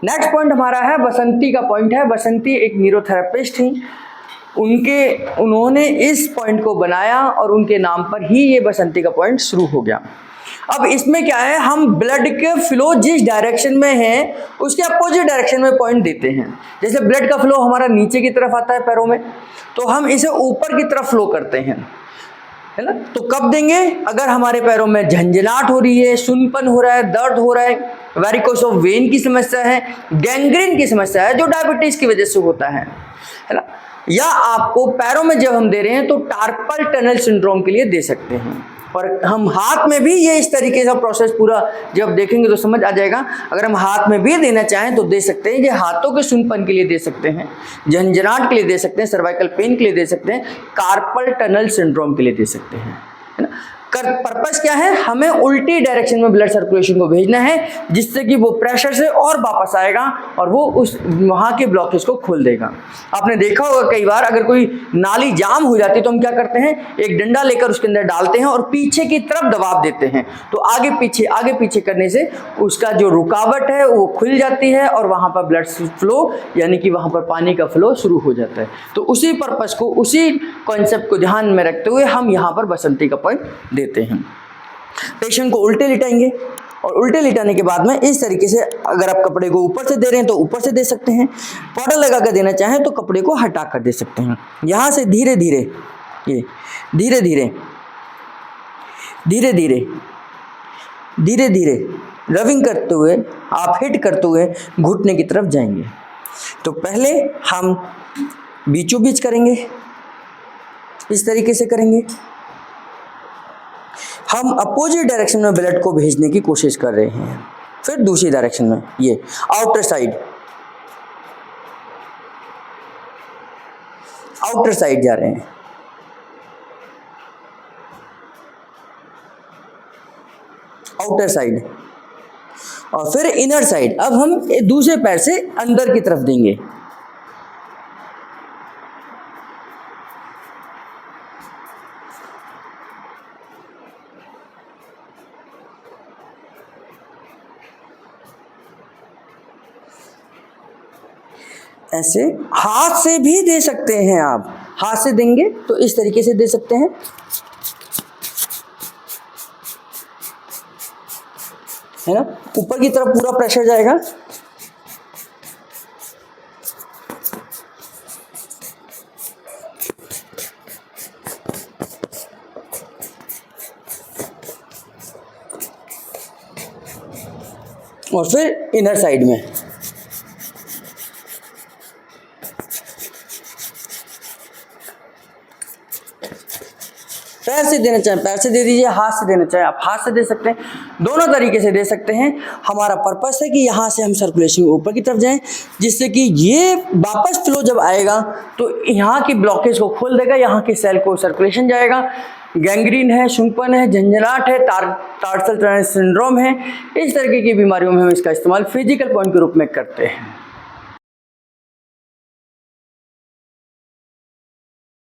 Next point हमारा है बसंती का पॉइंट है। बसंती एक न्यूरोथेरेपिस्ट थी, उन्होंने इस पॉइंट को बनाया और उनके नाम पर ही ये बसंती का पॉइंट शुरू हो गया। अब इसमें क्या है, हम ब्लड के फ्लो जिस डायरेक्शन में है उसके अपोजिट डायरेक्शन में पॉइंट देते हैं। जैसे ब्लड का फ्लो हमारा नीचे की तरफ आता है पैरों में, तो हम इसे ऊपर की तरफ फ्लो करते हैं, है ना। तो कब देंगे, अगर हमारे पैरों में झंझनाहट हो रही है, सुनपन हो रहा है, दर्द हो रहा है, वेरिकोस ऑफ वेन की समस्या है, गैंग्रीन की समस्या है जो डायबिटीज की वजह से होता है ना। या आपको पैरों में जब हम दे रहे हैं तो टार्पल टनल सिंड्रोम के लिए दे सकते हैं। और हम हाथ में भी ये इस तरीके का प्रोसेस पूरा जब देखेंगे तो समझ आ जाएगा। अगर हम हाथ में भी देना चाहें तो दे सकते हैं। ये हाथों के सुनपन के लिए दे सकते हैं, झंझनाहट के लिए दे सकते हैं, सर्वाइकल पेन के लिए दे सकते हैं, कार्पल टनल सिंड्रोम के लिए दे सकते हैं, है ना। पर्पस क्या है, हमें उल्टी डायरेक्शन में ब्लड सर्कुलेशन को भेजना है जिससे कि वो प्रेशर से और वापस आएगा और वो उस वहाँ के ब्लॉकेज को खोल देगा। आपने देखा होगा कई बार अगर कोई नाली जाम हो जाती है तो हम क्या करते हैं, एक डंडा लेकर उसके अंदर डालते हैं और पीछे की तरफ दबाव देते हैं, तो आगे पीछे करने से उसका जो रुकावट है वो खुल जाती है और वहाँ पर ब्लड फ्लो यानी कि वहाँ पर पानी का फ्लो शुरू हो जाता है। तो उसी पर्पस को, उसी कॉन्सेप्ट को ध्यान में रखते हुए हम यहाँ पर बसंती का पॉइंट देते हैं। पेशेंट को उल्टे लिटाएंगे और उल्टे लिटाने के बाद में इस तरीके से, अगर आप कपड़े को ऊपर से दे रहे हैं तो ऊपर से दे सकते हैं, पाउडर लगा कर देना चाहें तो कपड़े को हटा कर दे सकते हैं। यहाँ से धीरे धीरे ये धीरे धीरे रविंग करते हुए आप हिट करते हुए घुटने की तरफ जाएंगे। तो पहले हम बीचों बीच करेंगे, इस तरीके से करेंगे। हम अपोजिट डायरेक्शन में ब्लड को भेजने की कोशिश कर रहे हैं, फिर दूसरी डायरेक्शन में ये आउटर साइड जा रहे हैं, आउटर साइड और फिर इनर साइड। अब हम दूसरे पैर से अंदर की तरफ देंगे, ऐसे। हाथ से भी दे सकते हैं, आप हाथ से देंगे तो इस तरीके से दे सकते हैं, है ना। ऊपर की तरफ पूरा प्रेशर जाएगा, और फिर इनर साइड में पैर से देना चाहें पैर से दे दीजिए, हाथ से देना चाहें आप हाथ से दे सकते हैं, दोनों तरीके से दे सकते हैं। हमारा पर्पस है कि यहाँ से हम सर्कुलेशन ऊपर की तरफ जाएं जिससे कि ये वापस फ्लो जब आएगा तो यहाँ की ब्लॉकेज को खोल देगा, यहाँ के सेल को सर्कुलेशन जाएगा। गैंग्रीन है, शुंपन है, झंझनाहट है, टार्सल टनल सिंड्रोम है, इस तरीके की बीमारियों में हम इसका इस्तेमाल फिजिकल पॉइंट के रूप में करते हैं।